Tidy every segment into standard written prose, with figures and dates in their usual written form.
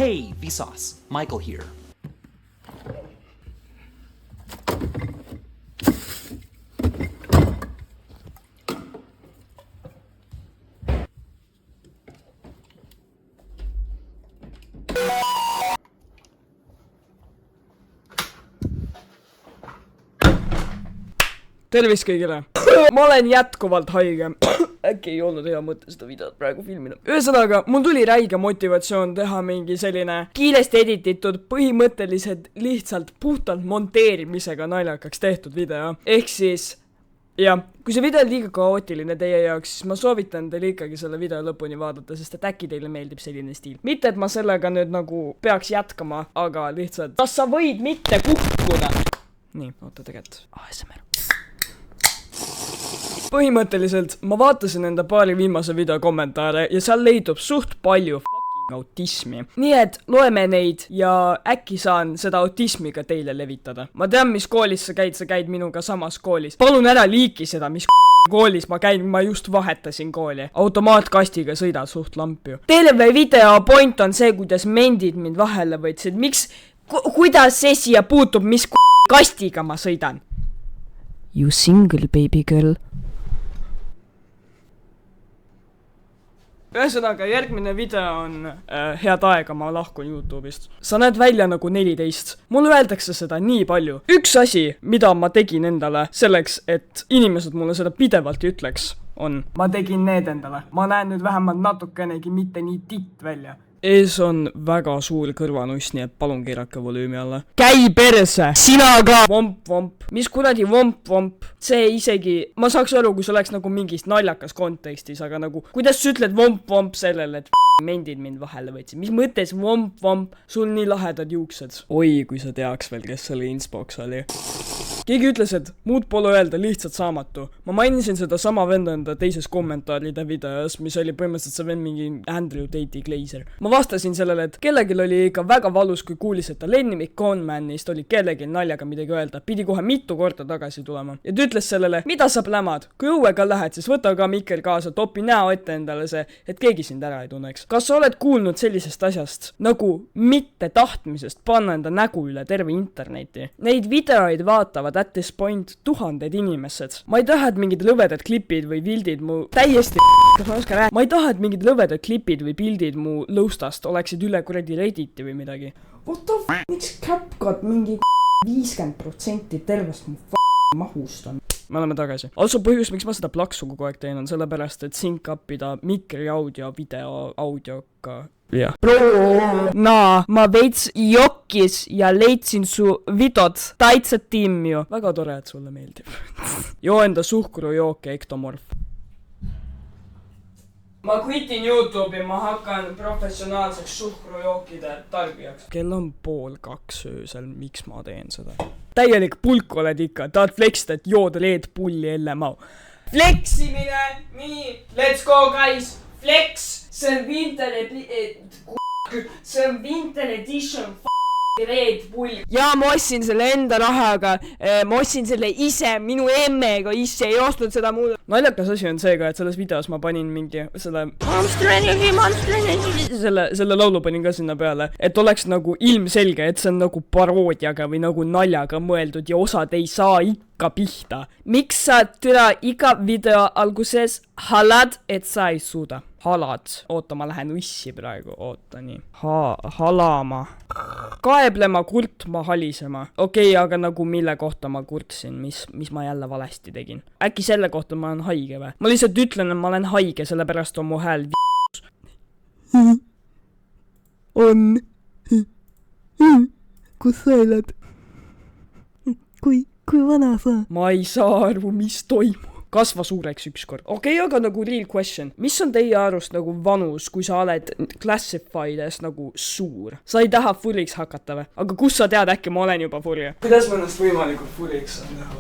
Hey, Vsauce. Michael here. Tervist kõigile! Ma olen jätkuvalt haige. Äkki ei olnud hea mõte seda videot praegu filmida. Ühesõnaga, mul tuli räige motivatsioon teha mingi selline kiiresti edititud, põhimõtteliselt lihtsalt puhtalt monteerimisega naljakaks tehtud video. Ehk siis, jah, kui see video on liiga kaootiline teie jaoks, siis ma soovitan teil ikkagi selle video lõpuni vaadata, sest et äkki teile meeldib selline stiil. Mitte, et ma sellega nüüd nagu peaks jätkama, aga lihtsalt, kas sa võid mitte kukkuda? Nii, oota tegelikult. ASMR. Põhimõtteliselt ma vaatasin enda paari viimase video kommentaare ja seal leidub suht palju f***ing autismi. Nii et loeme neid ja äkki saan seda autismi ka teile levitada. Ma tean, mis koolis sa käid minuga samas koolis. Palun ära liiki seda, mis koolis ma käin, ma just vahetasin kooli. Automaatkastiga sõidad suht lampi. TV video point on see, kuidas mendid mind vahele võtsid. Miks, kuidas see siia puutub, mis kastiga ma sõidan? You single baby girl. Ühesõnaga, järgmine video on head aega, ma lahkun YouTube'ist. Sa näed välja nagu 14. Mulle öeldakse seda nii palju. Üks asi, mida ma tegin endale selleks, et inimesed mulle seda pidevalt ütleks, on ma tegin need endale. Ma näen nüüd vähemalt natukenegi mitte nii titt välja. Ees on väga suur kõrvanuss, nii et palun keerake volüümi alla. Käi perse! Sina ka! Vomp. Mis kuradi vomp? See isegi, ma saaks aru, kui see oleks nagu mingis naljakas kontekstis, aga nagu, kuidas sa ütled vomp sellele, et mendid mind vahele võtsid. Mis mõttes vomp? Sul nii lahedad juuksed. Oi, kui sa teaks veel, kes selle Insbox oli. Keegi ütles, et muud pole öelda, lihtsalt saamatu. Ma mainisin seda sama venda enda teises kommentaaride videos, mis oli põhimõtteliselt see vend mingi Andrew Tate'i Glazer. Ma vastasin sellele, et kellelgi oli ikka väga valus, kui kuulis, et ta Lenny McConmanist oli kellelgi naljaga midagi öelda. Pidi kohe mitu korda tagasi tulema. Ja ta ütles sellele, mida sa plämad? Kui õue ka lähed, siis võta ka mikker kaasa, topi näo ette endale see, et keegi sind ära ei tunneks. Kas sa oled kuulnud sellisest asjast, nagu mitte tahtmisest panna enda nägu üle terve interneti? Neid videoid vaatavad at this point 1000 inimesed. Ma ei taha, et mingid lõvedad klipid või pildid mu täiesti ma ei taha, et mingid lõvedad klipid või pildid mu lõustast oleksid üle kuradi Redditi või midagi. What the f***, miks CapCut mingi 50% tervest mu mahust on? Me oleme tagasi. Also põhjus, miks ma seda plaksu kogu aeg teen, on sellepärast, et sync upida mikri audio, video audioga. Yeah. Bro, ma veits jokkis ja leidsin su videot täitsa timju. Väga tore, et sulle meeldib. Joo enda suhkrujooke ektomorf. Ma quittin YouTube'i, ma hakkan professionaalseks suhkrujookide tarbijaks. Kell on 1:30 öösel, miks ma teen seda? Täielik pulk oled ikka, tahad flexida, et jood Red Bulli LMAO. Fleximine, nii, let's go guys, flex, see on winter edition Red Bull. Ja ma ostsin selle enda rahaga, ma ostsin selle ise, minu emmega ise, ei ostnud seda muud. Naljakas asi on seega, et selles videos ma panin mingi selle laulu panin ka sinna peale, et oleks nagu ilmselge, et see on nagu paroodiaga või nagu naljaga mõeldud ja osad ei saa ikka pihta. Miks sa türa iga video alguses halad, et sa ei suuda? Halad. Oota, ma lähen ussi praegu. Oota, nii. Halama. Kaeblema, kurtma, halisema. Okei, aga nagu mille kohta ma kurtsin, mis ma jälle valesti tegin. Äkki selle kohta ma olen haige või? Ma lihtsalt ütlen, et ma olen haige, sellepärast on mu hääl on. Kus sa elad? Kui vana sa? Ma ei saa aru, mis toimub. Kasva suureks ükskord. Okei, aga nagu real question. Mis on teie arust nagu vanus, kui sa oled classified nagu suur? Sa ei taha furiks hakata või? Aga kus sa tead, äkki ma olen juba furi? Kuidas ma ennast võimalikult furiks saan teha?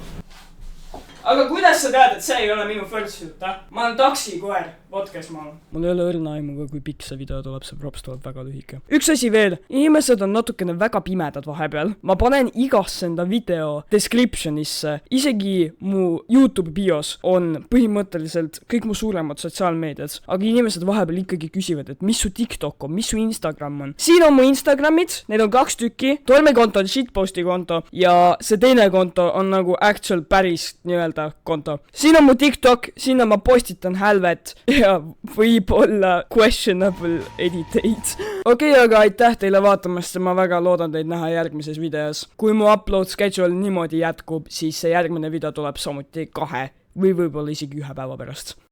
Aga kuidas sa tead, et see ei ole minu first suit, Ma olen taksikoer. mul ei ole õrna aimu, kui pikk see video tuleb, see props tuleb väga lühike. Üks asi veel, inimesed on natukene väga pimedad vahepeal. Ma panen igasse enda video descriptionisse, isegi mu YouTube bios on põhimõtteliselt kõik mu suuremad sotsiaalmeediad, aga inimesed vahepeal ikkagi küsivad, et mis su TikTok on, mis su Instagram on. Siin on mu Instagramid, need on 2 tükki, Tormi konto on shitposti konto ja see teine konto on nagu actual päris nii-öelda konto. Siin on mu TikTok, sinna ma postitan hälvet ja võib-olla questionable editate. Okei, aga aitäh teile vaatamast ja ma väga loodan teid näha järgmises videos. Kui mu upload schedule niimoodi jätkub, siis see järgmine video tuleb samuti 2 või võib-olla isegi 1 päeva pärast.